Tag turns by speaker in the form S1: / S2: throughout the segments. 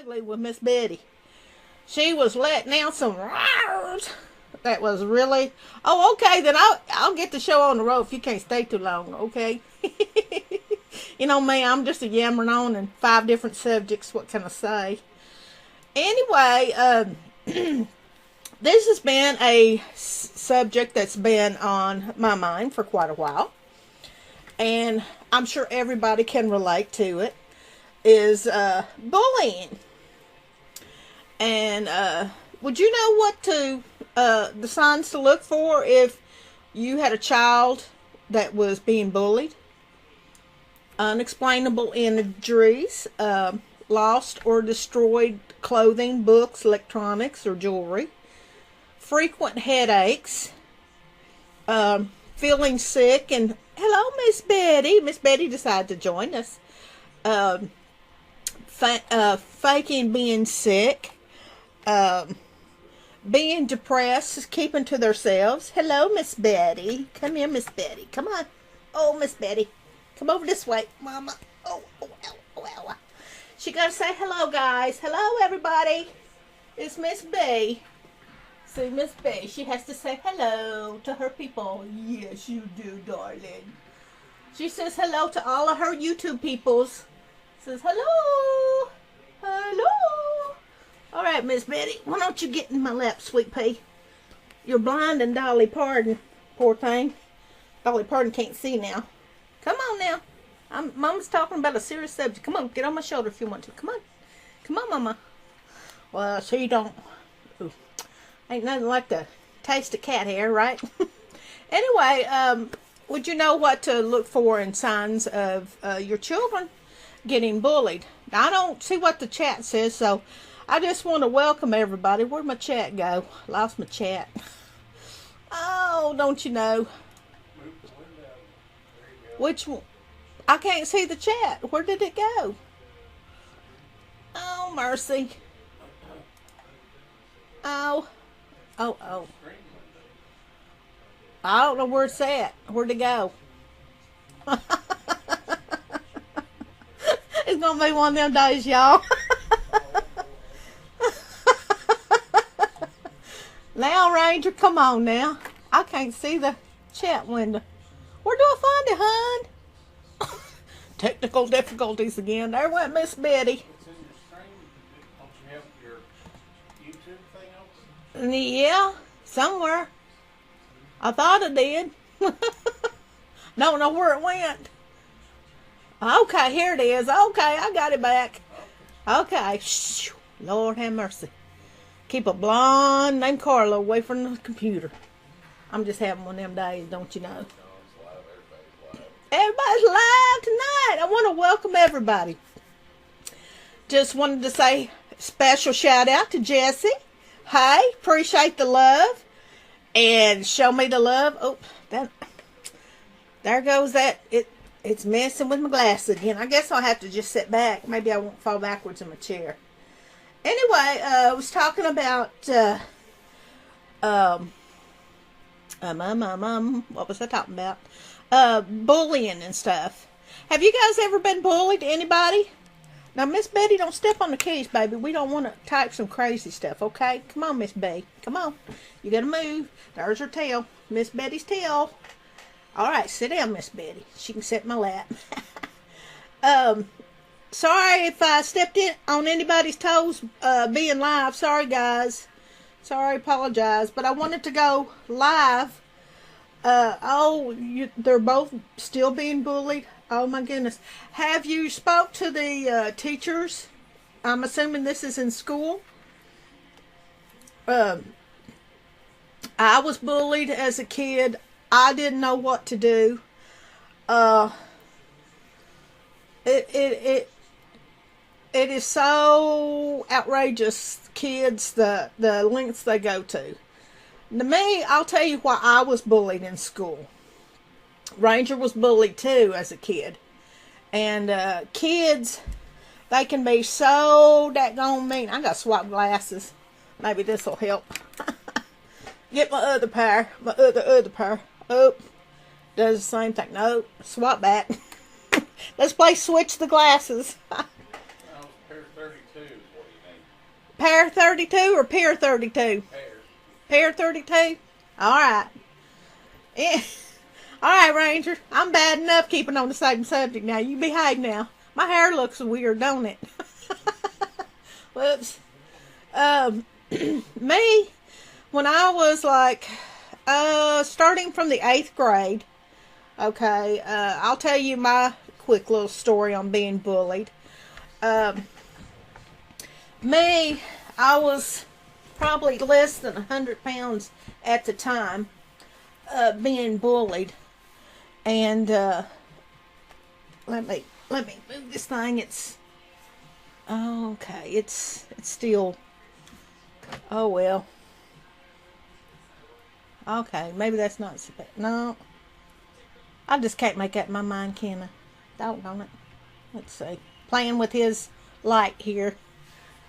S1: ugly with Miss Betty. She was letting out some roars. That was really... Oh, okay, then I'll get the show on the road if you can't stay too long, okay? You know me, I'm just a yammering on in 5 different subjects. What can I say? Anyway, this has been a subject that's been on my mind for quite a while. And I'm sure everybody can relate to it. Is bullying. And would you know what the signs to look for if you had a child that was being bullied? Unexplainable injuries, lost or destroyed clothing, books, electronics, or jewelry, frequent headaches, feeling sick, and hello, Miss Betty. Miss Betty decided to join us. Faking being sick, being depressed, keeping to themselves. Hello, Miss Betty. Come here, Miss Betty. Come on. Oh, Miss Betty. Come over this way, Mama. Oh, ow, ow. She got to say hello, guys. Hello, everybody. It's Miss B. See, Miss B, she has to say hello to her people. Yes, you do, darling. She says hello to all of her YouTube peoples. Says hello. Hello. All right, Miss Betty, why don't you get in my lap, sweet pea? You're blind and Dolly Parton, poor thing. Dolly Parton can't see now. Come on now. Mama's talking about a serious subject. Come on, get on my shoulder if you want to. Come on. Come on, Mama. Well, she don't... Ooh, ain't nothing like the taste of cat hair, right? Anyway, would you know what to look for in signs of your children getting bullied? Now, I don't see what the chat says, so I just want to welcome everybody. Where'd my chat go? Lost my chat. Oh, don't you know? Which one? I can't see the chat. Where did it go? Oh, mercy. Oh. Oh. I don't know where it's at. Where'd it go? It's going to be one of them days, y'all. Now, Ranger, come on now. I can't see the chat window. Where do I find it, hon? Technical difficulties again. There went Miss Betty.
S2: It's in your stream. Don't you have your YouTube thing open?
S1: Yeah, somewhere. I thought it did. Don't know where it went. Okay, here it is. Okay, I got it back. Okay. Lord have mercy. Keep a blonde named Karla away from the computer. I'm just having one of them days, don't you know? Everybody's live tonight. I want to welcome everybody. Just wanted to say special shout out to Jessie. Hey, appreciate the love. And show me the love. Oh, there goes that. It's messing with my glasses again. I guess I'll have to just sit back. Maybe I won't fall backwards in my chair. Anyway, I was talking about what was I talking about? Bullying and stuff. Have you guys ever been bullied? Anybody? Now, Miss Betty, don't step on the keys, baby. We don't want to type some crazy stuff, okay? Come on, Miss B. Come on. You gotta move. There's her tail. Miss Betty's tail. All right, sit down, Miss Betty. She can sit in my lap. Sorry if I stepped in on anybody's toes being live. Sorry, guys. Sorry, apologize. But I wanted to go live. They're both still being bullied. Oh, my goodness. Have you spoke to the teachers? I'm assuming this is in school. I was bullied as a kid. I didn't know what to do. It is so outrageous, kids, the lengths they go to. To me, I'll tell you why I was bullied in school. Ranger was bullied too as a kid. And kids, they can be so daggone mean. I got to swap glasses. Maybe this will help. Get my other pair. My other pair. Oh, does the same thing. No, swap back. Let's play switch the glasses.
S2: Pair 32 is what
S1: Pair 32 or Pier 32?
S2: Pear.
S1: Pair 32? Alright. Yeah. Alright, Ranger. I'm bad enough keeping on the same subject now. You behave now. My hair looks weird, don't it? Whoops. Me, when I was like, starting from the 8th grade, okay, I'll tell you my quick little story on being bullied. Me, I was probably less than 100 pounds at the time, being bullied. And, let me move this thing. It's, okay, it's still, oh well. Okay, maybe that's not so bad. No, I just can't make up my mind, can I? Doggone it. Let's see. Playing with his light here.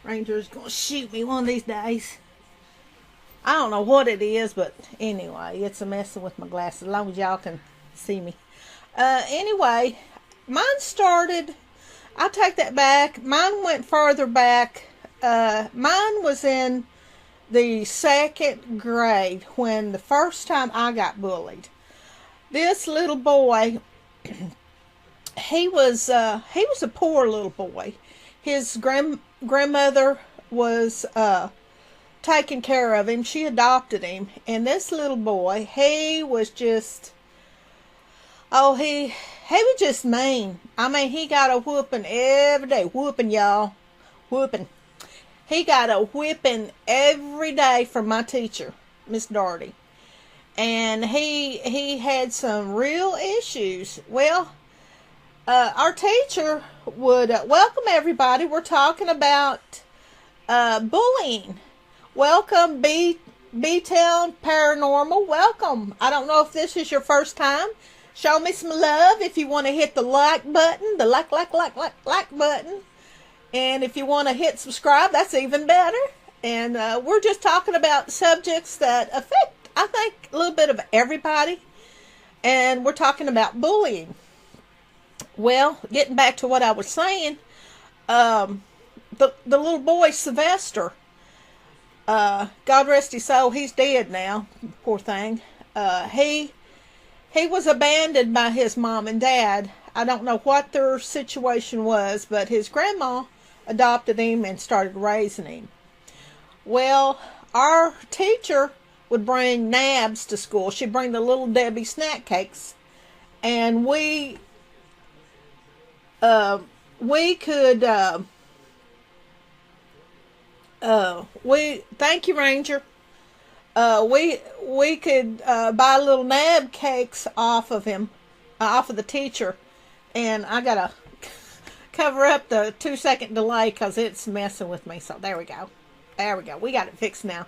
S1: Ranger's gonna shoot me one of these days. I don't know what it is, but anyway, it's a messing with my glasses, as long as y'all can see me. Anyway, mine started, I'll take that back. Mine went farther back. Mine was in the 2nd grade when the first time I got bullied. This little boy, he was a poor little boy. His grandmother was taking care of him. She adopted him, and this little boy, he was just, oh, he was just mean. I mean, he got a whooping every day. Whooping, y'all. Whooping. He got a whipping every day from my teacher, Miss Darty. And he had some real issues. Well, our teacher would welcome everybody. We're talking about bullying. Welcome, B-Town Paranormal. Welcome. I don't know if this is your first time. Show me some love if you want to hit the like button, the like button. And if you want to hit subscribe, that's even better. And we're just talking about subjects that affect, I think, a little bit of everybody. And we're talking about bullying. Well, getting back to what I was saying, the little boy, Sylvester, God rest his soul, he's dead now, poor thing. He was abandoned by his mom and dad. I don't know what their situation was, but his grandma adopted him and started raising him. Well, our teacher would bring nabs to school. She'd bring the Little Debbie snack cakes, and we could, thank you, Ranger. We could buy little nab cakes off of him, off of the teacher, and I gotta cover up the 2-second delay because it's messing with me. So there we go. We got it fixed now.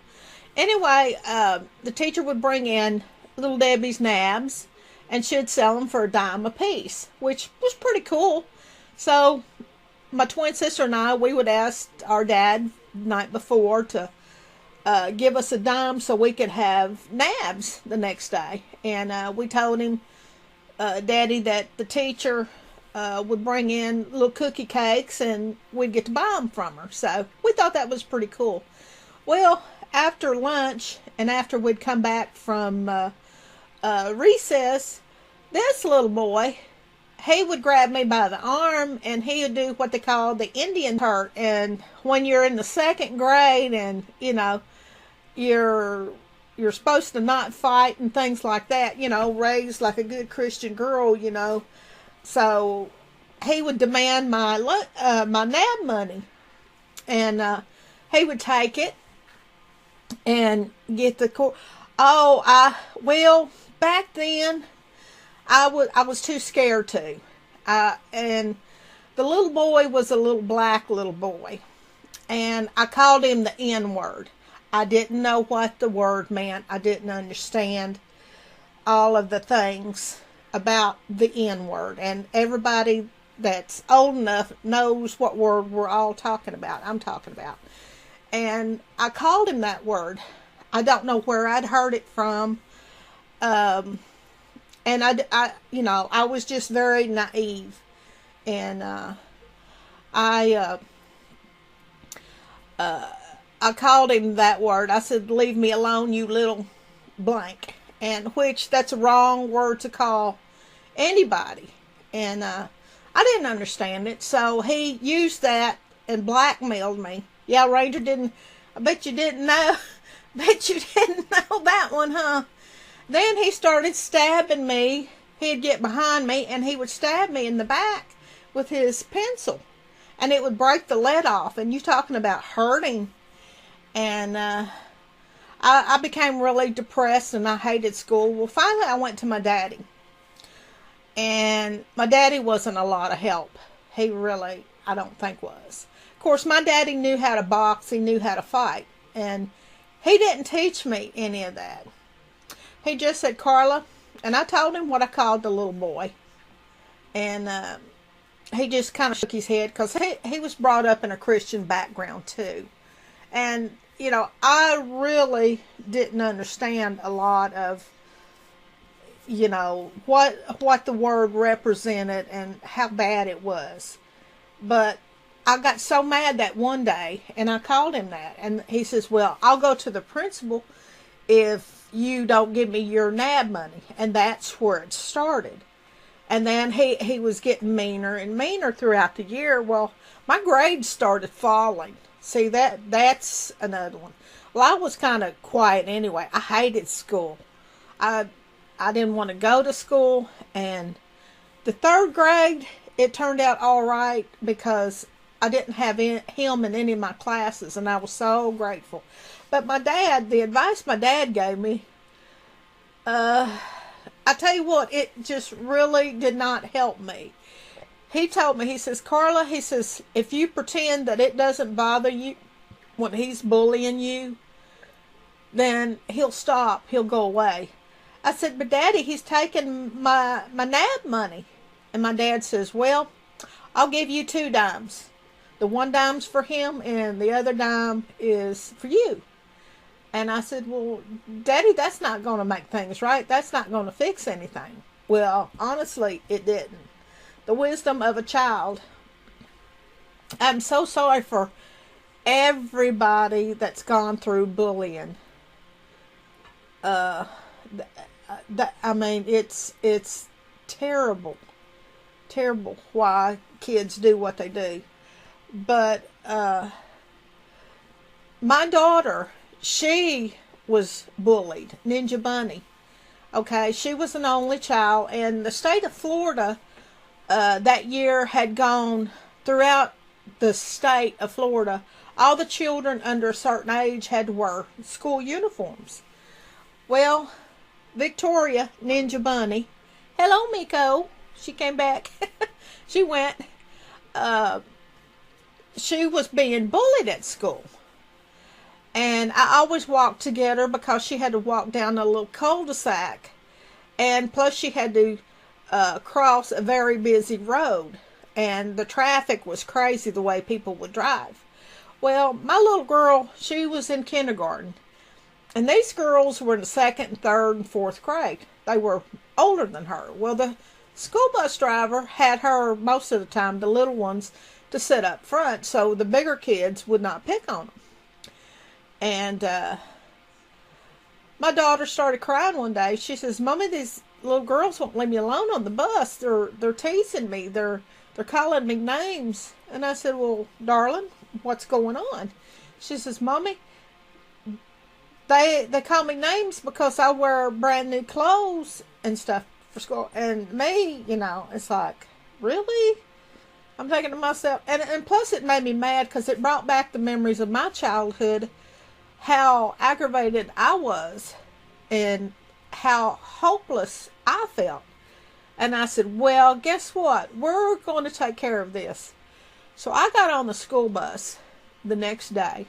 S1: Anyway, the teacher would bring in Little Debbie's nabs, and she'd sell them for $0.10 a piece, which was pretty cool. So my twin sister and I, we would ask our dad the night before to give us $0.10 so we could have nabs the next day. And we told him, Daddy, that the teacher would bring in little cookie cakes and we'd get to buy them from her. So we thought that was pretty cool. Well, after lunch and after we'd come back from recess, this little boy, he would grab me by the arm and he would do what they call the Indian hurt. And when you're in the 2nd grade and, you know, you're supposed to not fight and things like that, you know, raised like a good Christian girl, you know. So he would demand my nab money, and he would take it and get the well, back then I was too scared to, and the little boy was a little black little boy, and I called him the N-word. I didn't know what the word meant. I didn't understand all of the things about the N-word. And everybody that's old enough knows what word we're all talking about. I'm talking about. And I called him that word. I don't know where I'd heard it from. And I you know, I was just very naive. And I I called him that word. I said, leave me alone, you little blank. And which that's a wrong word to call anybody. And I didn't understand it. So he used that and blackmailed me. Yeah, Ranger didn't, I bet you didn't know. Bet you didn't know that one, huh? Then he started stabbing me. He'd get behind me and he would stab me in the back with his pencil. And it would break the lead off. And you talking about hurting. And I became really depressed and I hated school. Well, finally I went to my daddy. And my daddy wasn't a lot of help. He really, I don't think, was. Of course, my daddy knew how to box. He knew how to fight. And he didn't teach me any of that. He just said, Karla, and I told him what I called the little boy. And he just kind of shook his head because he was brought up in a Christian background too. And, you know, I really didn't understand a lot of, you know, what the word represented and how bad it was. But I got so mad that one day, and I called him that. And he says, well, I'll go to the principal if you don't give me your NAB money. And that's where it started. And then he was getting meaner and meaner throughout the year. Well, my grades started falling. See, that's another one. Well, I was kind of quiet anyway. I hated school. I didn't want to go to school. And the third grade, it turned out all right because I didn't have him in any of my classes, and I was so grateful. But my dad, the advice my dad gave me, I tell you what, it just really did not help me. He told me, he says, Karla, he says, if you pretend that it doesn't bother you when he's bullying you, then he'll stop, he'll go away. I said, but Daddy, he's taking my NAB money. And my dad says, well, I'll give you 2 dimes. The 1 dime's for him and the other dime is for you. And I said, well, Daddy, that's not going to make things right. That's not going to fix anything. Well, honestly, it didn't. The wisdom of a child. I'm so sorry for everybody that's gone through bullying. I mean, it's terrible. Terrible why kids do what they do. But my daughter, she was bullied. Ninja Bunny. Okay, she was an only child, and the state of Florida that year had gone throughout the state of Florida. All the children under a certain age had to wear school uniforms. Well, Victoria, Ninja Bunny, hello, Miko. She came back. She went. She was being bullied at school. And I always walked to get her because she had to walk down a little cul-de-sac. And plus she had to cross a very busy road. And the traffic was crazy the way people would drive. Well, my little girl, she was in kindergarten. And these girls were in the 2nd and 3rd and 4th grade. They were older than her. Well, the school bus driver had her, most of the time, the little ones, to sit up front so the bigger kids would not pick on them. And my daughter started crying one day. She says, Mommy, these little girls won't leave me alone on the bus. They're teasing me. They're calling me names. And I said, well, darling, what's going on? She says, Mommy, they call me names because I wear brand new clothes and stuff for school. And me, you know, it's like, really? I'm thinking to myself, and plus it made me mad because it brought back the memories of my childhood, how aggravated I was and how hopeless I felt. And I said, well, guess what? We're going to take care of this. So I got on the school bus the next day.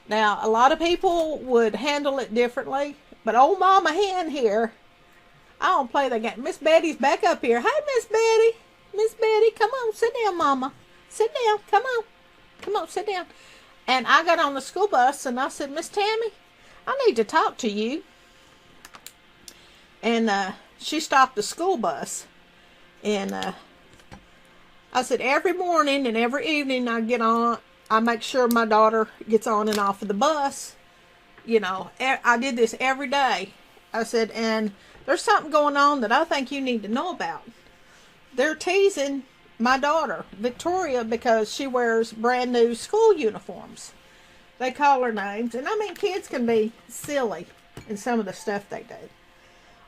S1: Now, a lot of people would handle it differently, but old Mama Hen here, I don't play that game. Miss Betty's back up here. Hey, Miss Betty. Miss Betty, come on, sit down, Mama. Sit down, come on. Come on, sit down. And I got on the school bus and I said, Miss Tammy, I need to talk to you. And she stopped the school bus. And I said, every morning and every evening I get on I make sure my daughter gets on and off of the bus. You know, I did this every day. I said, and there's something going on that I think you need to know about. They're teasing my daughter, Victoria, because she wears brand new school uniforms. They call her names. And I mean, kids can be silly in some of the stuff they do.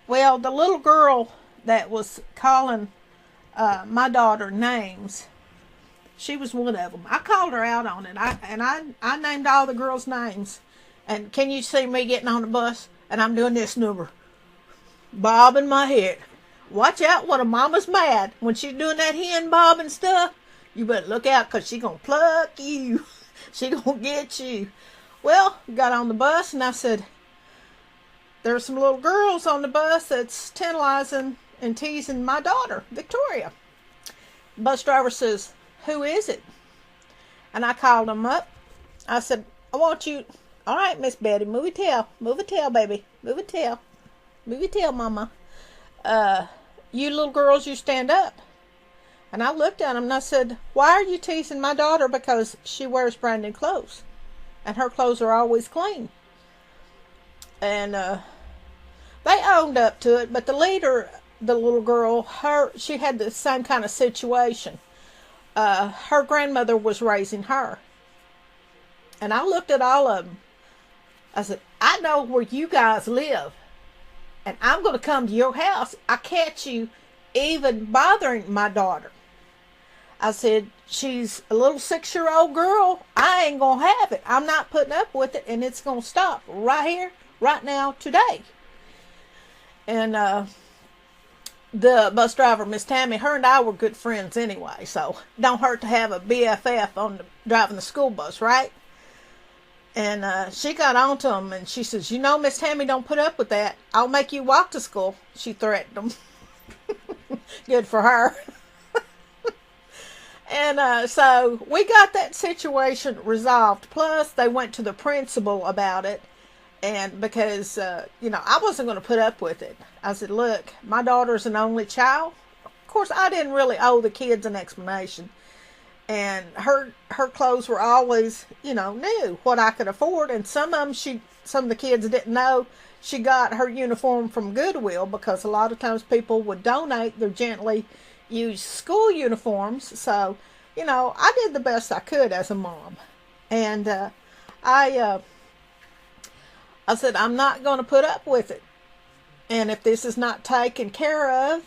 S1: Well, the little girl that was calling my daughter names, she was one of them. I called her out on it. I named all the girls' names. And can you see me getting on the bus? And I'm doing this number. Bobbing my head. Watch out when a mama's mad. When she's doing that hen bobbing stuff, you better look out because she's going to pluck you. She going to get you. Well, got on the bus and I said, there's some little girls on the bus that's tantalizing and teasing my daughter, Victoria. The bus driver says, who is it? And I called them up. I said, I want you... All right, Miss Betty, move your tail. Move a tail, baby. Move a tail. Move your tail, mama. You little girls, you stand up. And I looked at them and I said, why are you teasing my daughter? Because she wears brand new clothes. And her clothes are always clean. And they owned up to it. But the leader, the little girl, she had the same kind of situation. Her grandmother was raising her. And I looked at all of them. I said, I know where you guys live. And I'm going to come to your house. I catch you even bothering my daughter. I said, she's a little 6-year-old girl. I ain't going to have it. I'm not putting up with it. And it's going to stop right here, right now, today. And the bus driver, Miss Tammy, her and I were good friends anyway. So don't hurt to have a BFF on driving the school bus, right? And she got on to him and she says, you know, Miss Tammy, don't put up with that. I'll make you walk to school. She threatened him. Good for her. And so we got that situation resolved. Plus, they went to the principal about it. And because, I wasn't going to put up with it. I said, look, my daughter's an only child. Of course, I didn't really owe the kids an explanation. And her clothes were always, new, what I could afford. And some of the kids didn't know she got her uniform from Goodwill, because a lot of times people would donate their gently used school uniforms. So, I did the best I could as a mom. And I said, I'm not going to put up with it. And if this is not taken care of,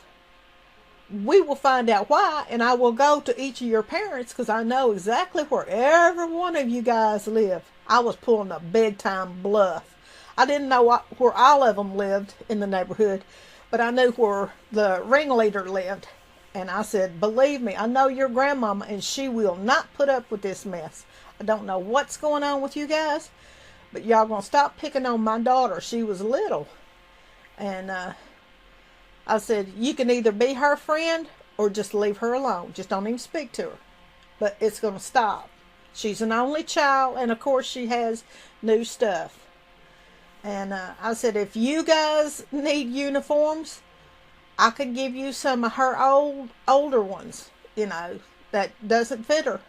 S1: we will find out why, and I will go to each of your parents, because I know exactly where every one of you guys live. I was pulling a big-time bluff. I didn't know where all of them lived in the neighborhood, but I knew where the ringleader lived. And I said, believe me, I know your grandmama, and she will not put up with this mess. I don't know what's going on with you guys, but y'all gonna stop picking on my daughter. She was little. And I said, you can either be her friend or just leave her alone. Just don't even speak to her. But it's going to stop. She's an only child, and of course she has new stuff. And I said, if you guys need uniforms, I could give you some of her older ones, that doesn't fit her.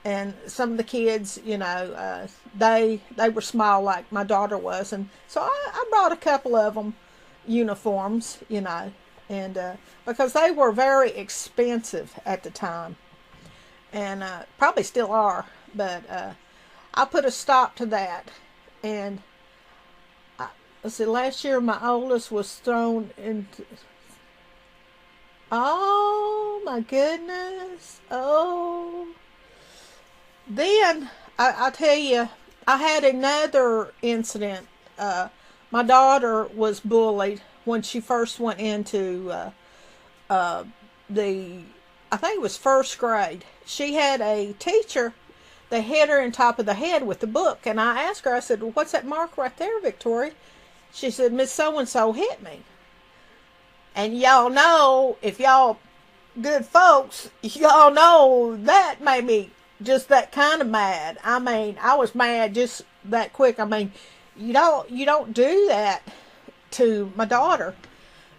S1: And some of the kids, they were small like my daughter was. And so I brought a couple of them uniforms, and because they were very expensive at the time, and probably still are, but I put a stop to that. And let's see, last year my oldest was thrown into, oh my goodness, then I tell you, I had another incident. My daughter was bullied when she first went into I think it was first grade. She had a teacher that hit her in top of the head with the book. And I asked her, I said, well, what's that mark right there, Victoria? She said, Miss So-and-so hit me. And y'all know, if y'all good folks, y'all know that made me just that kind of mad. I mean, I was mad just that quick. I mean, you don't do that to my daughter.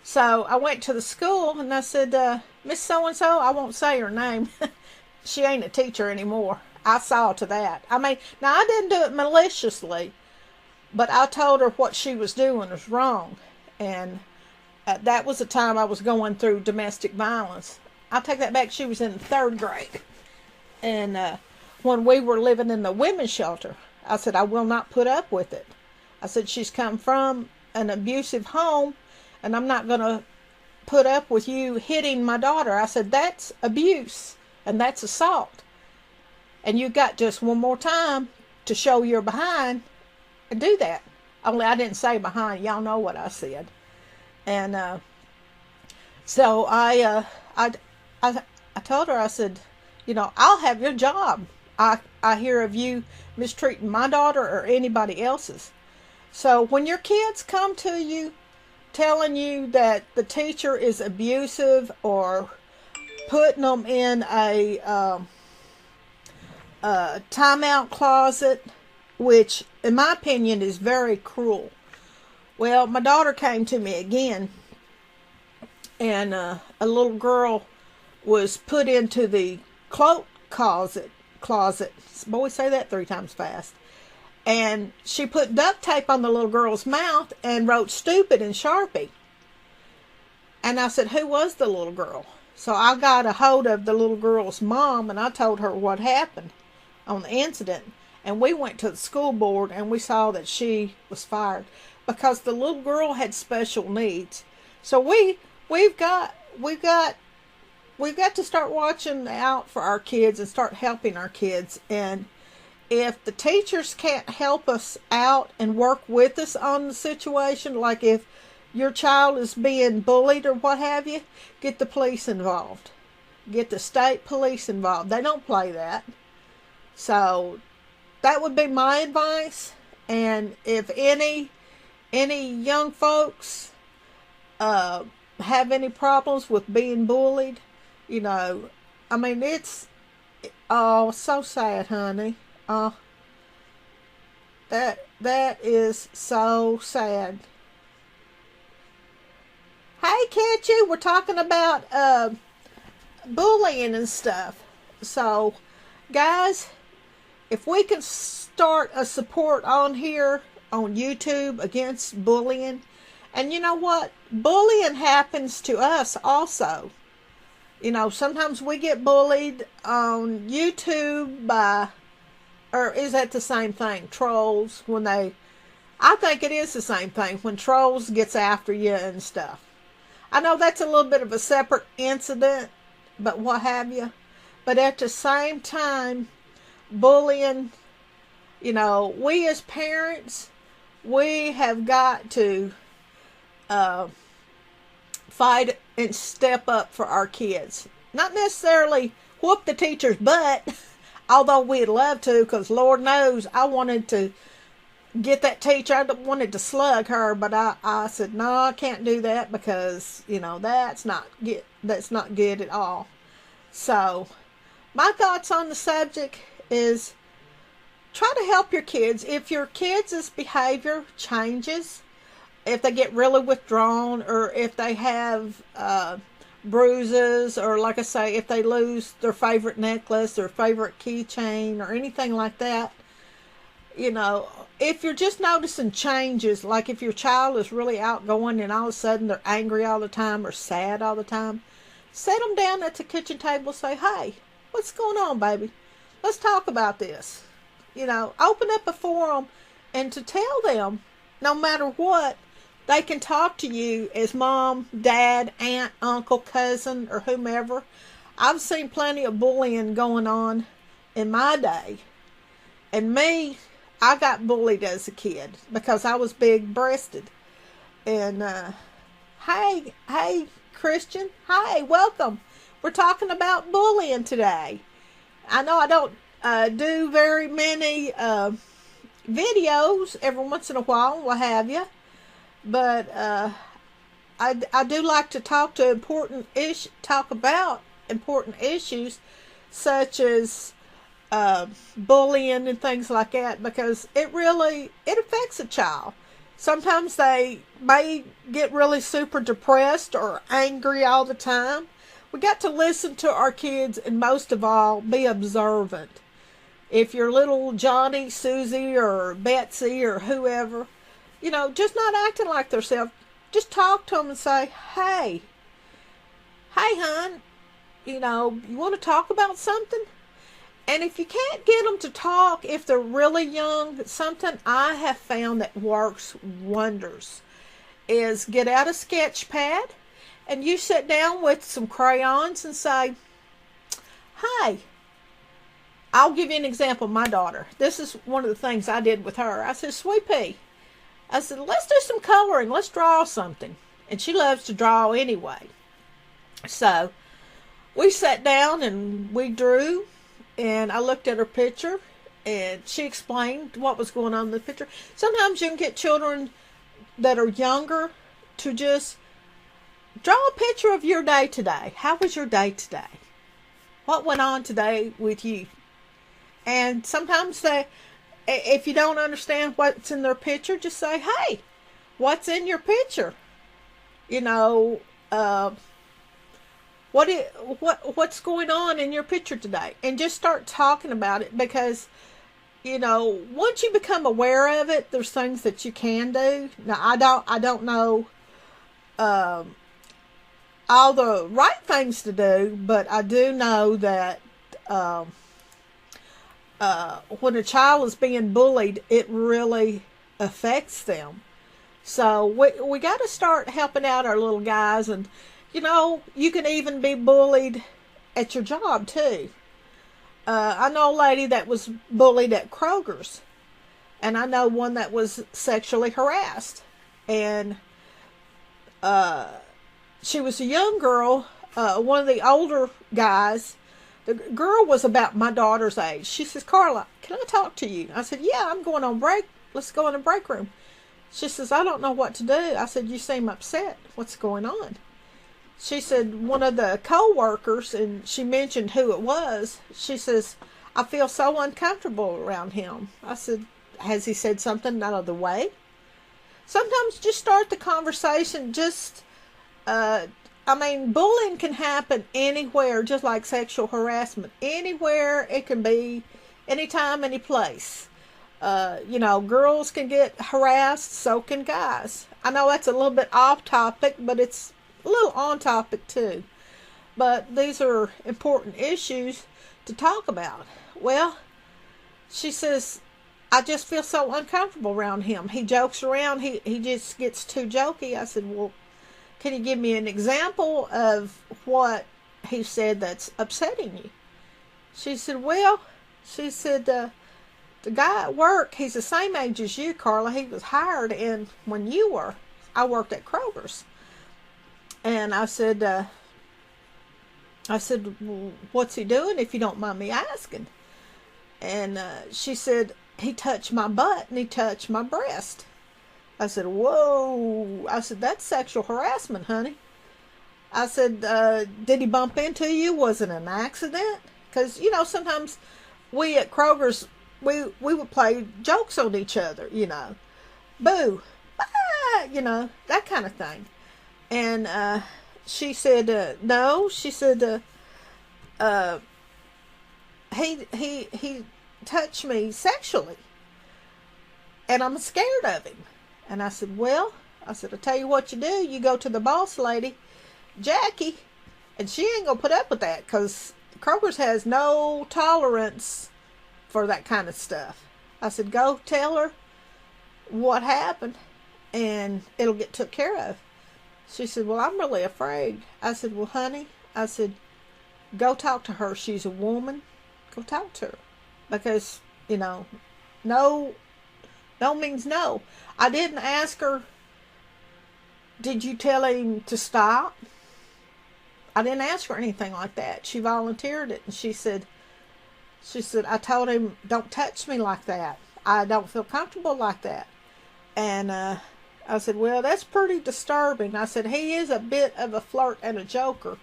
S1: So I went to the school and I said, Miss So-and-so, I won't say her name. She ain't a teacher anymore. I saw to that. I mean, now I didn't do it maliciously, but I told her what she was doing was wrong. And that was the time I was going through domestic violence. I'll take that back. She was in the 3rd grade. And when we were living in the women's shelter, I said, I will not put up with it. I said, she's come from an abusive home, and I'm not going to put up with you hitting my daughter. I said, that's abuse, and that's assault. And you got just one more time to show your behind and do that. Only I didn't say behind. Y'all know what I said. And so I told her, I said, I'll have your job. I hear of you mistreating my daughter or anybody else's. So when your kids come to you telling you that the teacher is abusive or putting them in a timeout closet, which in my opinion is very cruel. Well, my daughter came to me again, and a little girl was put into the cloak closet. Boy, say that 3 times fast. And she put duct tape on the little girl's mouth and wrote stupid in Sharpie. And I said, who was the little girl? So I got a hold of the little girl's mom, and I told her what happened on the incident. And we went to the school board, and we saw that she was fired because the little girl had special needs. So we've got to start watching out for our kids and start helping our kids. And if the teachers can't help us out and work with us on the situation, like if your child is being bullied or what have you, get the police involved. Get the state police involved. They don't play that. So that would be my advice. And if any young folks have any problems with being bullied, I mean, it's so sad, honey. That is so sad. Hey, can't you? We're talking about bullying and stuff. So, guys, if we can start a support on here on YouTube against bullying, and you know what? Bullying happens to us also. Sometimes we get bullied on YouTube by, or is that the same thing? Trolls, I think it is the same thing when trolls gets after you and stuff. I know that's a little bit of a separate incident, but what have you. But at the same time, bullying, we as parents, we have got to fight and step up for our kids. Not necessarily whoop the teacher's butt, although we'd love to, because Lord knows I wanted to get that teacher. I wanted to slug her, but I said, no, I can't do that because, that's not good at all. So, my thoughts on the subject is try to help your kids. If your kids' behavior changes, if they get really withdrawn, or if they have bruises, or like I say, if they lose their favorite necklace, their favorite keychain, or anything like that, if you're just noticing changes, like if your child is really outgoing and all of a sudden they're angry all the time or sad all the time, set them down at the kitchen table and say, hey, what's going on, baby? Let's talk about this. Open up a forum, and to tell them, no matter what, they can talk to you as mom, dad, aunt, uncle, cousin, or whomever. I've seen plenty of bullying going on in my day. And me, I got bullied as a kid because I was big-breasted. And, hey, Christian. Hi, welcome. We're talking about bullying today. I know I don't do very many videos. Every once in a while, what have you. But I do like to talk about important issues such as bullying and things like that, because it affects a child. Sometimes they may get really super depressed or angry all the time. We got to listen to our kids, and most of all, be observant. if you're little Johnny, Susie, or Betsy, or whoever, just not acting like themselves, just talk to them and say, hey, hon, you want to talk about something? And if you can't get them to talk, if they're really young, something I have found that works wonders is get out a sketch pad and you sit down with some crayons and say, hey, I'll give you an example. My daughter, this is one of the things I did with her. I said, Sweet Pea, I said, let's do some coloring. Let's draw something. And she loves to draw anyway. So we sat down and we drew, and I looked at her picture and she explained what was going on in the picture. Sometimes you can get children that are younger to just draw a picture of your day today. How was your day today? What went on today with you? And sometimes if you don't understand what's in their picture, just say, hey, what's in your picture? What's going on in your picture today? And just start talking about it, because once you become aware of it, there's things that you can do. Now I don't know all the right things to do, but I do know that when a child is being bullied, it really affects them. So we got to start helping out our little guys. And you can even be bullied at your job too. I know a lady that was bullied at Kroger's, and I know one that was sexually harassed. And she was a young girl. One of the older guys, the girl was about my daughter's age. She says, Karla, can I talk to you? I said, yeah, I'm going on break. Let's go in the break room. She says, I don't know what to do. I said, you seem upset. What's going on? She said, one of the co-workers, and she mentioned who it was, she says, I feel so uncomfortable around him. I said, has he said something out of the way? Sometimes just start the conversation. Bullying can happen anywhere, just like sexual harassment. Anywhere, it can be, anytime, any place. Girls can get harassed, so can guys. I know that's a little bit off topic, but it's a little on topic too. But these are important issues to talk about. Well, she says, I just feel so uncomfortable around him. He jokes around. He just gets too jokey. I said, well, can you give me an example of what he said that's upsetting you? She said, the guy at work, he's the same age as you, Karla. He was hired in when you were. I worked at Kroger's. And I said, well, what's he doing, if you don't mind me asking? And she said, he touched my butt and he touched my breast. I said, whoa. I said, that's sexual harassment, honey. I said, did he bump into you? Was it an accident? Because, sometimes we at Kroger's, we would play jokes on each other, Boo. Ah, that kind of thing. And she said, no. She said, he touched me sexually, and I'm scared of him. And I said, I'll tell you what you do. You go to the boss lady, Jackie, and she ain't going to put up with that, because Kroger's has no tolerance for that kind of stuff. I said, go tell her what happened, and it'll get took care of. She said, well, I'm really afraid. I said, well, honey, go talk to her. She's a woman. Go talk to her. Because, no means no. I didn't ask her, did you tell him to stop? I didn't ask her anything like that. She volunteered it, and she said, I told him, don't touch me like that. I don't feel comfortable like that. And I said, well, that's pretty disturbing. I said, he is a bit of a flirt and a joker,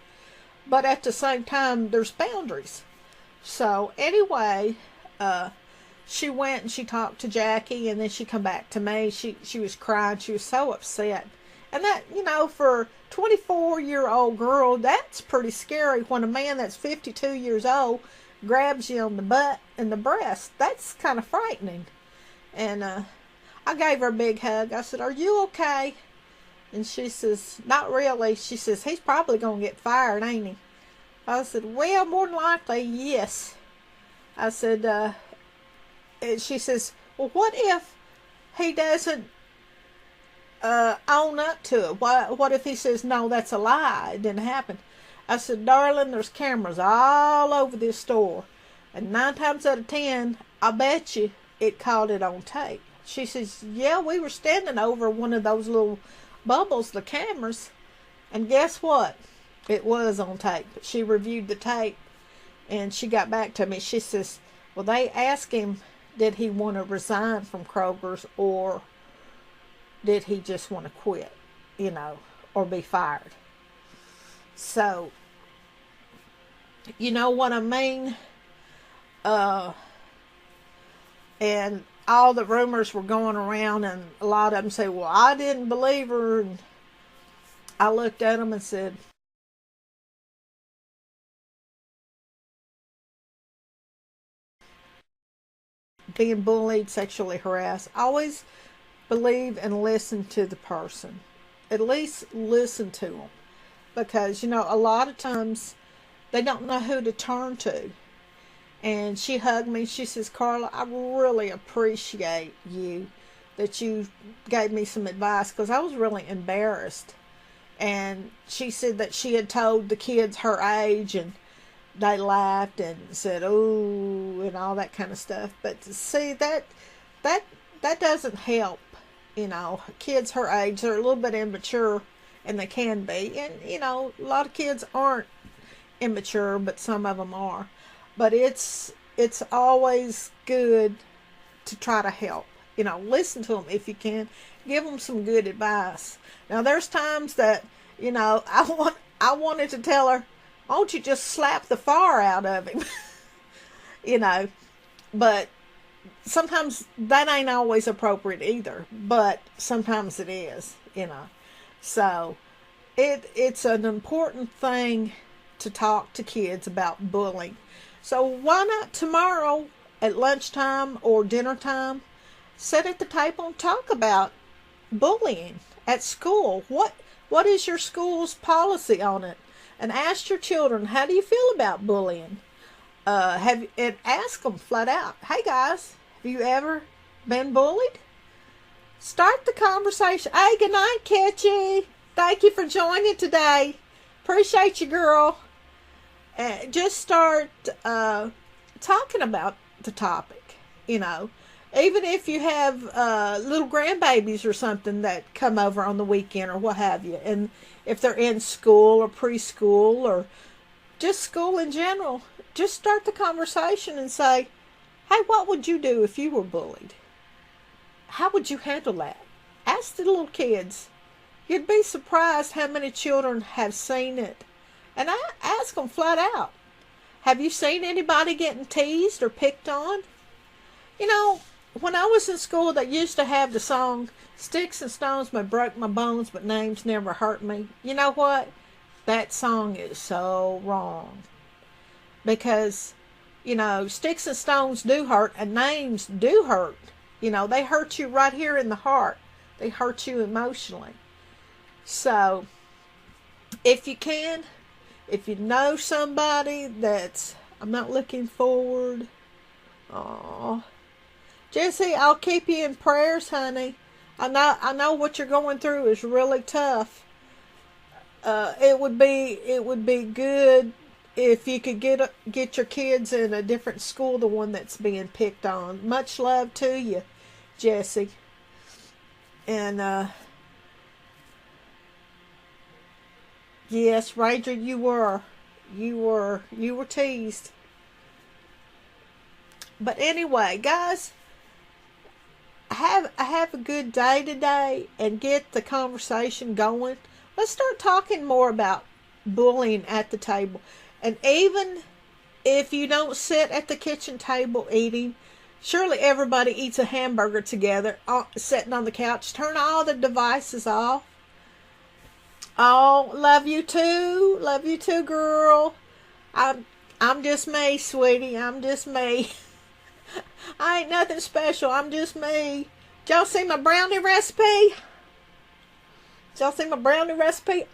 S1: but at the same time, there's boundaries. So anyway, she went and she talked to Jackie, and then she come back to me. She was crying. She was so upset. And that, for a 24-year-old girl, that's pretty scary when a man that's 52 years old grabs you on the butt and the breast. That's kind of frightening. And I gave her a big hug. I said, "Are you okay?" And she says, "Not really." She says, "He's probably going to get fired, ain't he?" I said, "Well, more than likely, yes." I said, and she says, "Well, what if he doesn't own up to it? What if he says, 'No, that's a lie, it didn't happen'?" I said, "Darling, there's cameras all over this store. And 9 times out of 10, I bet you it caught it on tape." She says, "Yeah, we were standing over one of those little bubbles, the cameras. And guess what? It was on tape." She reviewed the tape and she got back to me. She says, "Well, they asked him, did he want to resign from Kroger's or did he just want to quit, or be fired?" So, you know what I mean? And all the rumors were going around, and a lot of them say, "Well, I didn't believe her." And I looked at them and said, being bullied, sexually harassed, always believe and listen to the person. At least listen to them. Because, a lot of times they don't know who to turn to. And she hugged me. She says, "Karla, I really appreciate you that you gave me some advice," because I was really embarrassed. And she said that she had told the kids her age, and they laughed and said, "Oh," and all that kind of stuff. But see, that doesn't help. Kids her age, they're a little bit immature, and they can be. And, a lot of kids aren't immature, but some of them are. But it's always good to try to help. Listen to them if you can. Give them some good advice. Now, there's times that, I wanted to tell her, "Why don't you just slap the fire out of him?" But sometimes that ain't always appropriate either. But sometimes it is, So it's an important thing to talk to kids about bullying. So why not tomorrow at lunchtime or dinner time, sit at the table and talk about bullying at school? What is your school's policy on it? And ask your children, how do you feel about bullying? And ask them flat out, "Hey guys, have you ever been bullied?" Start the conversation. "Hey, good night, Ketchy. Thank you for joining today. Appreciate you, girl." And just start talking about the topic, Even if you have little grandbabies or something that come over on the weekend or what have you. And if they're in school or preschool or just school in general, just start the conversation and say, "Hey, what would you do if you were bullied? How would you handle that?" Ask the little kids. You'd be surprised how many children have seen it. And I ask them flat out, "Have you seen anybody getting teased or picked on?" When I was in school, they used to have the song, "Sticks and stones may break my bones, but names never hurt me." You know what? That song is so wrong. Because, sticks and stones do hurt, and names do hurt. They hurt you right here in the heart. They hurt you emotionally. So, if you can, if you know somebody that's, I'm not looking forward. Aww. Jesse, I'll keep you in prayers, honey. I know what you're going through is really tough. It would be good if you could get your kids in a different school, the one that's being picked on. Much love to you, Jesse. And yes, Ranger, you were teased. But anyway, guys, have a good day today and get the conversation going. Let's start talking more about bullying at the table. And even if you don't sit at the kitchen table eating, surely everybody eats a hamburger together, sitting on the couch. Turn all the devices off. Oh, love you too. Love you too, girl. I'm just me, sweetie. I'm just me. I ain't nothing special. I'm just me. Did y'all see my brownie recipe? Did y'all see my brownie recipe?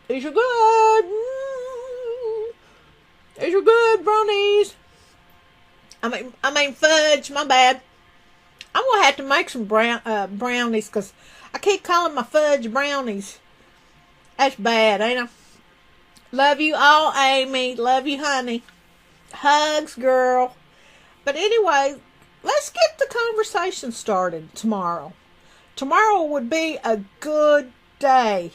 S1: These are good. These are good brownies. I mean fudge. My bad. I'm gonna have to make some brownies because I keep calling my fudge brownies. That's bad, ain't I? Love you all, Amy. Love you, honey. Hugs, girl. But anyway, let's get the conversation started tomorrow. Tomorrow would be a good day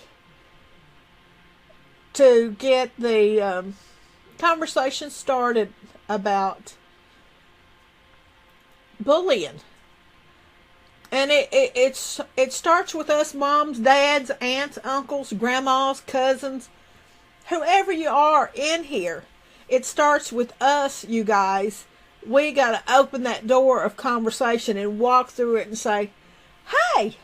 S1: to get the conversation started about bullying. And it starts with us moms, dads, aunts, uncles, grandmas, cousins, whoever you are in here. It starts with us, you guys. We got to open that door of conversation and walk through it and say, hey,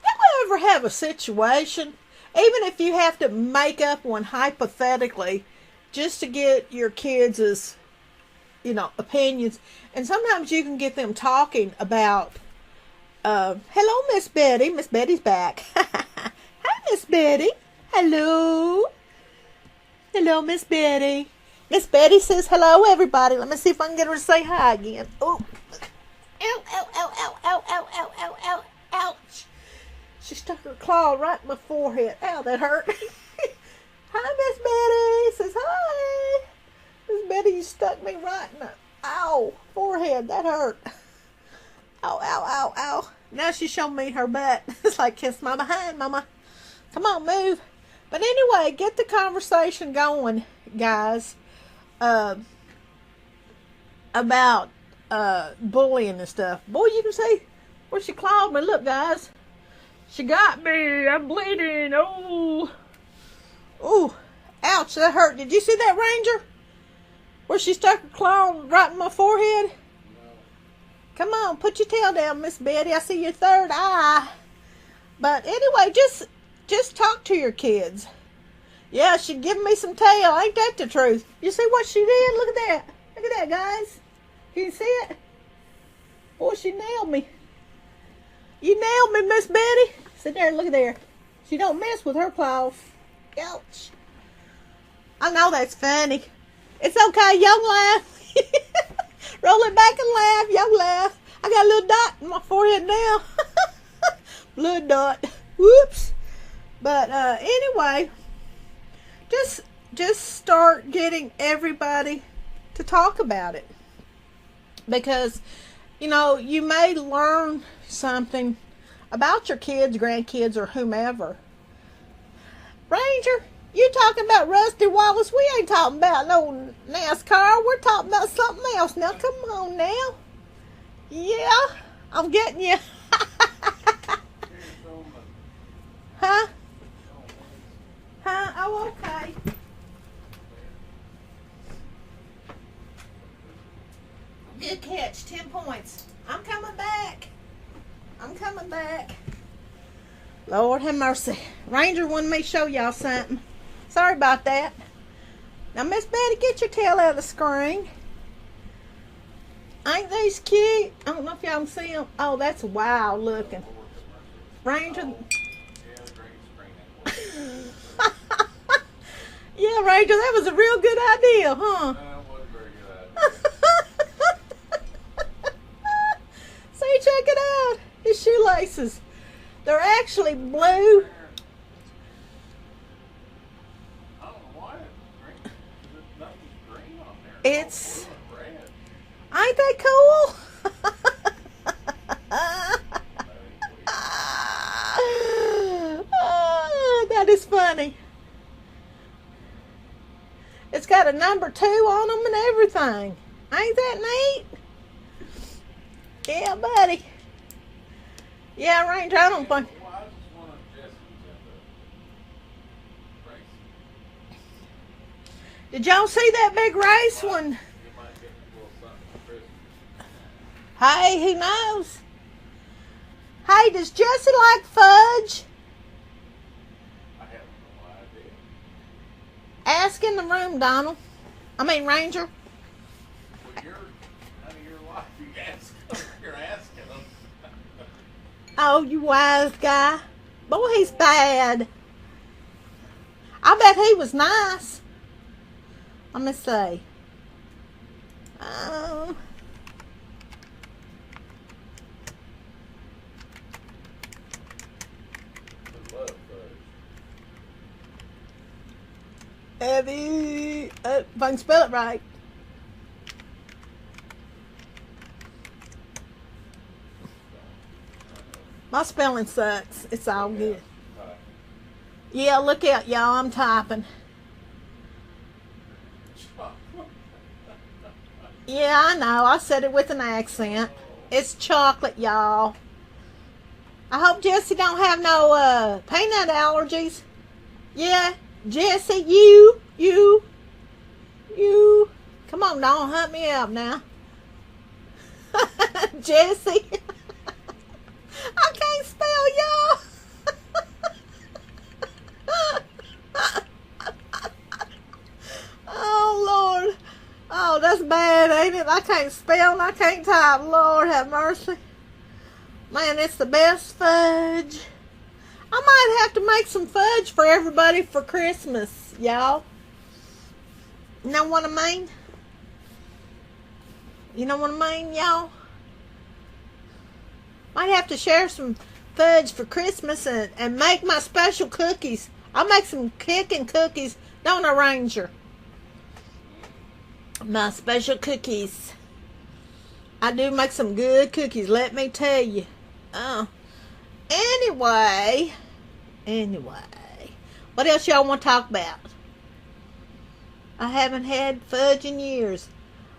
S1: you ever have a situation, even if you have to make up one hypothetically, just to get your kids' opinions. And sometimes you can get them talking about, hello, Miss Betty. Miss Betty's back. Hi, Miss Betty. Hello. Hello, Miss Betty. Miss Betty says hello, everybody. Let me see if I can get her to say hi again. Oh. Ow, ow, ow, ow, ow, ow, ow, ow, ow, ouch. She stuck her claw right in my forehead. Ow, that hurt. Hi, Miss Betty. Says hi. Miss Betty, you stuck me right in the forehead. That hurt. Ow, ow, ow, ow. Now she's showing me her butt. It's like kiss my behind, Mama. Come on, move. But anyway, get the conversation going, guys, about bullying and stuff. Boy, you can see where she clawed me. Look, guys. She got me. I'm bleeding. Oh. Ooh. Ouch, that hurt. Did you see that, Ranger? Where she stuck her claw right in my forehead? No. Come on, put your tail down, Miss Betty. I see your third eye. But anyway, just talk to your kids. Yeah, she giving me some tail. Ain't that the truth? You see what she did? Look at that. Look at that, guys. Can you see it? Boy, she nailed me. You nailed me, Miss Betty. Sit there and look at there. She don't mess with her claws. Ouch. I know that's funny. It's okay. Y'all laugh. Roll it back and laugh. Y'all laugh. I got a little dot in my forehead now. Blood dot. Whoops. But anyway, just start getting everybody to talk about it. Because, you may learn something about your kids, grandkids, or whomever. Ranger, you talking about Rusty Wallace? We ain't talking about no NASCAR. We're talking about something else. Now, come on now. Yeah, I'm getting you. Huh? Huh? Oh, okay. Good catch. 10 points. I'm coming back. I'm coming back. Lord have mercy. Ranger wanted me to show y'all something. Sorry about that. Now, Miss Betty, get your tail out of the screen. Ain't these cute? I don't know if y'all can see them. Oh, that's wild looking. Ranger. Yeah, Ranger, that was a real good idea, huh?
S2: That was a very good idea.
S1: See, check it out. His shoelaces. They're actually blue.
S2: I don't know why nothing's green on there.
S1: It's...
S2: Red.
S1: Ain't that cool? Oh, that is funny. It's got a number 2 on them and everything. Ain't that neat? Yeah, buddy. Yeah, Ranger, I don't think...
S2: Well, I just wanted Jesse's at the race.
S1: Did y'all see that big race one?
S2: You might get a little something for Christmas.
S1: Hey, who knows? Hey, does Jesse like fudge?
S2: I have no idea.
S1: Ask in the room, Donald. I mean, Ranger.
S2: Well, you're out of your life. You ask them. You're asking them.
S1: Oh, you wise guy. Boy, he's bad. I bet he was nice. Let me see. Um,
S2: I love fudge.
S1: Evie, if I can spell it right. My spelling sucks. It's all good. Yeah, look out, y'all. I'm typing. Yeah, I know. I said it with an accent. It's chocolate, y'all. I hope Jesse don't have no peanut allergies. Yeah, Jesse, you. Come on, don't hunt me up now. Jesse. I can't spell, y'all. Oh, Lord. Oh, that's bad, ain't it? I can't spell and I can't type. Lord have mercy. Man, it's the best fudge. I might have to make some fudge for everybody for Christmas, y'all. You know what I mean? You know what I mean, y'all? Might have to share some fudge for Christmas and make my special cookies. I'll make some kicking cookies. Don't I, Ranger? My special cookies. I do make some good cookies, let me tell you. Oh. Anyway. What else y'all want to talk about? I haven't had fudge in years.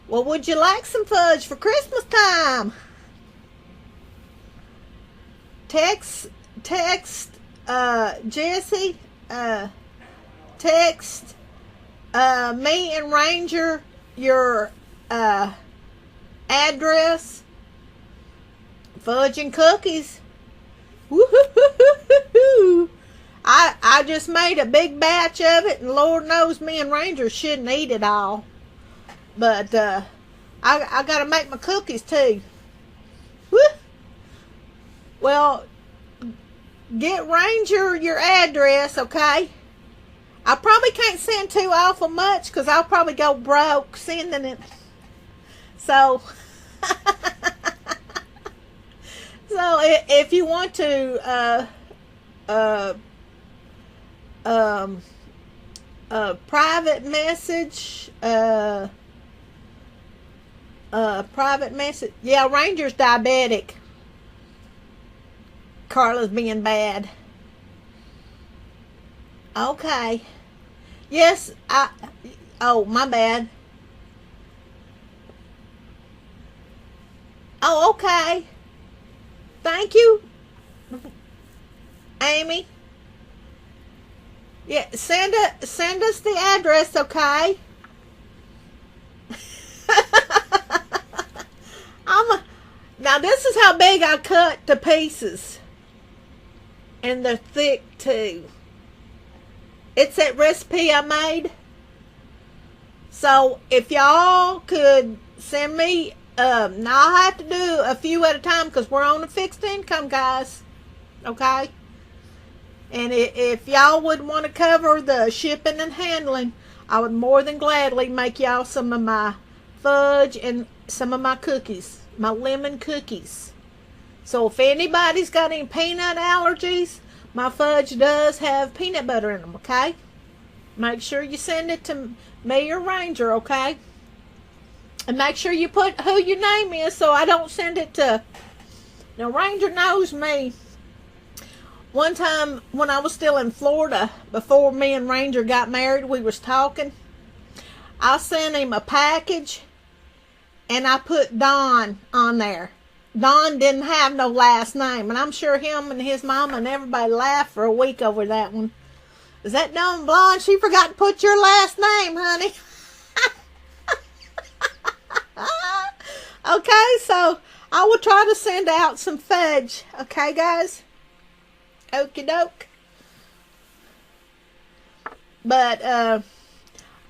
S1: Well, would you like some fudge for Christmas time? Text, Jesse, text, me and Ranger your, address. Fudge and cookies. Woo-hoo-hoo-hoo-hoo. I just made a big batch of it, and Lord knows me and Ranger shouldn't eat it all. But, I gotta make my cookies too. Woo! Well, get Ranger your address, okay? I probably can't send too awful much because I'll probably go broke sending it. So, if you want to, private message, yeah, Ranger's diabetic. Karla's being bad. Okay. Yes, oh, my bad. Oh, okay. Thank you, Amy. Yeah, send us the address, okay? Now this is how big I cut to pieces. And they're thick too. It's that recipe I made. So if y'all could send me, now I'll have to do a few at a time because we're on a fixed income, guys. Okay? And if y'all would want to cover the shipping and handling, I would more than gladly make y'all some of my fudge and some of my cookies. My lemon cookies. So if anybody's got any peanut allergies, my fudge does have peanut butter in them, okay? Make sure you send it to me or Ranger, okay? And make sure you put who your name is so I don't send it to... Now, Ranger knows me. One time when I was still in Florida, before me and Ranger got married, we was talking. I sent him a package, and I put Don on there. Don didn't have no last name, and I'm sure him and his mama and everybody laughed for a week over that one. Is that dumb blonde? She forgot to put your last name, honey. Okay, so I will try to send out some fudge. Okay, guys? Okie doke. But,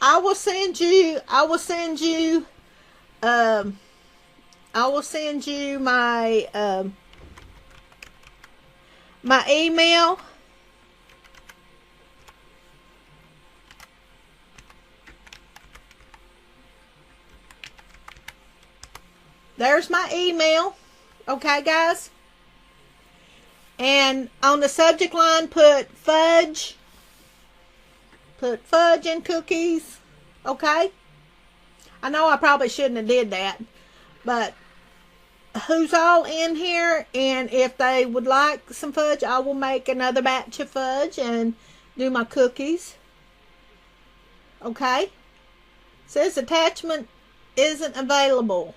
S1: I will send you my my email. There's my email. Okay, guys? And on the subject line, put fudge. Put fudge and cookies. Okay? I know I probably shouldn't have did that. But who's all in here, and if they would like some fudge, I will make another batch of fudge and do my cookies. Okay? Says attachment isn't available.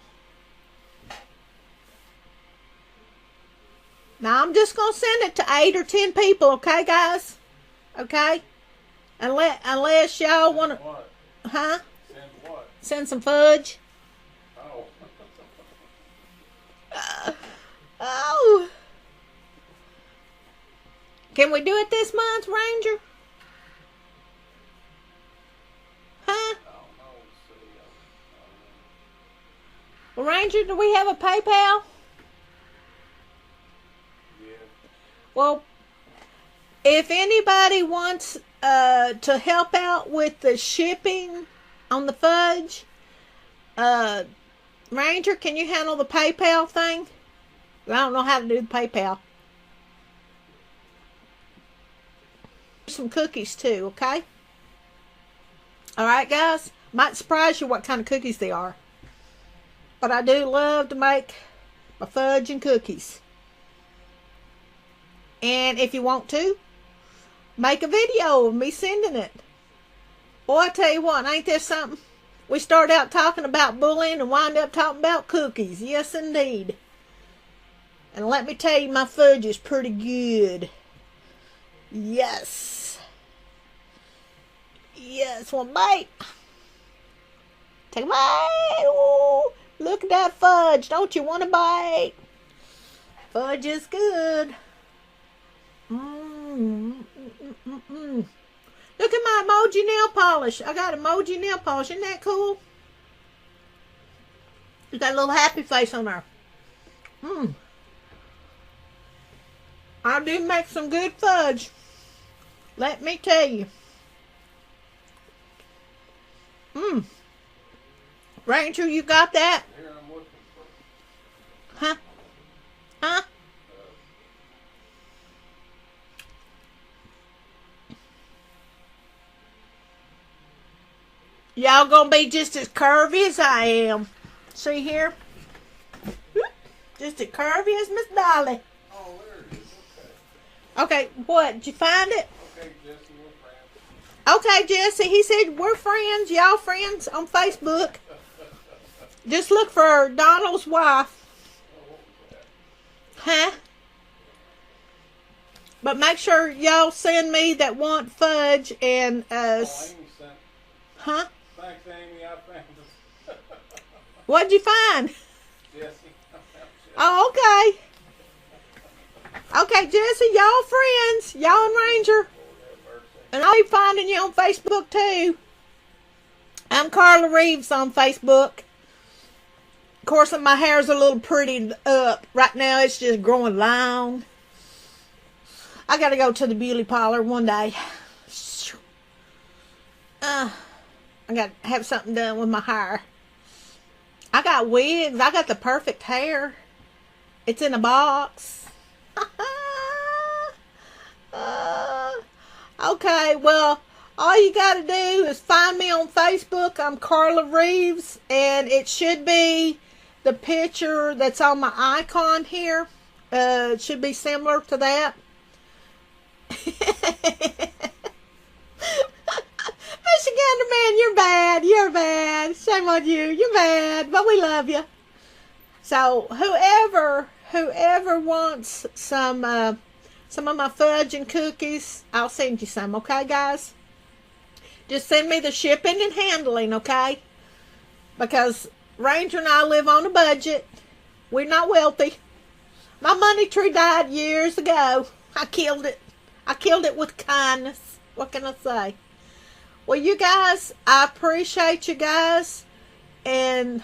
S1: Now I'm just gonna send it to 8 or 10 people, okay, guys? Okay? Unless y'all wanna,
S2: What?
S1: huh?
S2: Send what?
S1: Send some fudge.
S2: Oh.
S1: Oh. Can we do it this month, Ranger? Huh?
S2: I don't know. See,
S1: Well, Ranger, do we have a PayPal?
S2: yeah.
S1: Well, if anybody wants to help out with the shipping on the fudge, Ranger, can you handle the PayPal thing? I don't know how to do the PayPal. Some cookies too, okay? Alright, guys? Might surprise you what kind of cookies they are. But I do love to make my fudge and cookies. And if you want to, make a video of me sending it. Boy, I tell you what, ain't this something? We start out talking about bullying and wind up talking about cookies. Yes, indeed. And let me tell you, my fudge is pretty good. Yes. Yes, one bite. Take a bite. Ooh, look at that fudge. Don't you want a bite? Fudge is good. Look at my emoji nail polish. I got emoji nail polish. Isn't that cool? There's that little happy face on there. I do make some good fudge. Let me tell you. Ranger, you got that?
S2: Here I'm looking for.
S1: Huh? Huh? Y'all gonna be just as curvy as I am. See here? Just as curvy as Miss Dolly.
S2: Oh, there it is.
S1: Okay, what? Did you find it?
S2: Okay. Okay, Jesse, we're friends.
S1: Okay, Jesse. He said we're friends. Y'all friends on Facebook. Just look for Donald's wife.
S2: Oh, what was that?
S1: Huh? But make sure y'all send me that want fudge and
S2: Oh, Amy sent.
S1: huh?
S2: Thanks, Amy. I found this.
S1: What'd you find?
S2: Jesse. I found Jesse.
S1: Oh, okay. Okay, Jesse, y'all friends. Y'all and Ranger.
S2: Lord have mercy.
S1: And I'll be finding you on Facebook too. I'm Karla Reeves on Facebook. Of course, my hair's a little prettied up. Right now, it's just growing long. I gotta go to the beauty parlor one day. I gotta have something done with my hair. I got wigs. I got the perfect hair. It's in a box. Okay, well, all you gotta do is find me on Facebook. I'm Karla Reeves, and it should be the picture that's on my icon here. It should be similar to that. Michigander man, you're bad. You're bad. Shame on you. You're bad, but we love you. So whoever wants some of my fudge and cookies, I'll send you some. Okay, guys? Just send me the shipping and handling, okay? Because Ranger and I live on a budget. We're not wealthy. My money tree died years ago. I killed it. I killed it with kindness. What can I say? Well, you guys, I appreciate you guys. And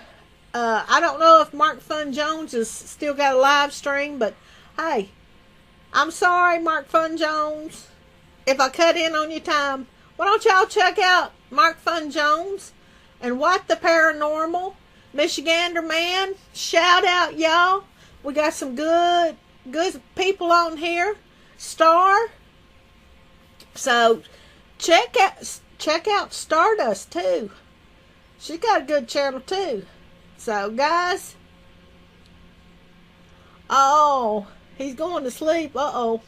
S1: I don't know if Mark Fun Jones has still got a live stream, but hey, I'm sorry, Mark Fun Jones, if I cut in on your time. Why don't y'all check out Mark Fun Jones and What the Paranormal, Michigander Man. Shout out, y'all. We got some good people on here. Star. So check out Stardust too. She's got a good channel too. So guys. Oh, he's going to sleep. Uh-oh.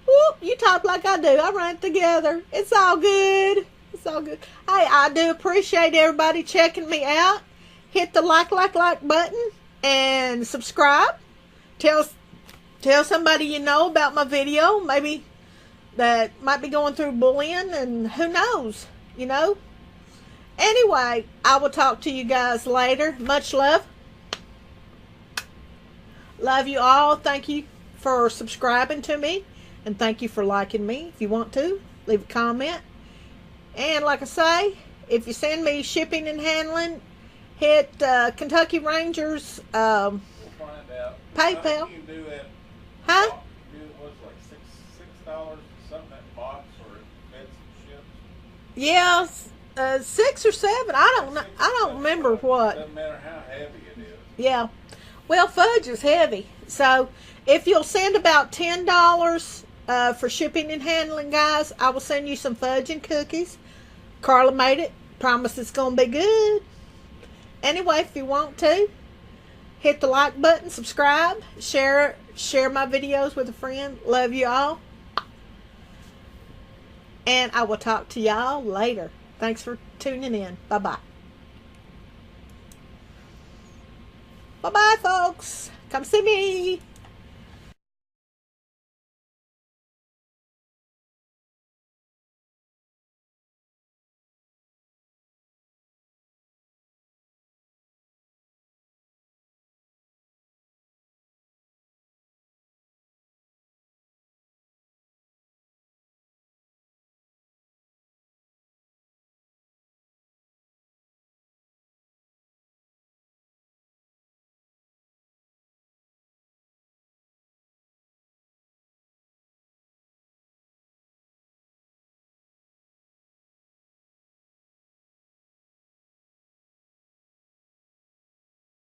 S1: Whoop, you talk like I do. I run it together. It's all good. It's all good. Hey, I do appreciate everybody checking me out. Hit the like button and subscribe. Tell somebody you know about my video. Maybe that might be going through bullying, and who knows, you know. Anyway, I will talk to you guys later. Much love. Love you all. Thank you for subscribing to me. And thank you for liking me. If you want to, leave a comment. And like I say, if you send me shipping and handling, hit Kentucky Rangers
S2: We'll find out.
S1: PayPal.
S2: You can do that.
S1: Huh?
S2: What's it, like $6 something that box or beds and ships?
S1: Yeah, 6 or 7. I don't know. I don't remember what.
S2: Doesn't matter how heavy it is.
S1: Yeah. Well, fudge is heavy. So if you'll send about $10 for shipping and handling, guys, I will send you some fudge and cookies. Karla made it. Promise it's going to be good. Anyway, if you want to, hit the like button, subscribe, share my videos with a friend. Love you all. And I will talk to y'all later. Thanks for tuning in. Bye-bye. Bye-bye, folks. Come see me.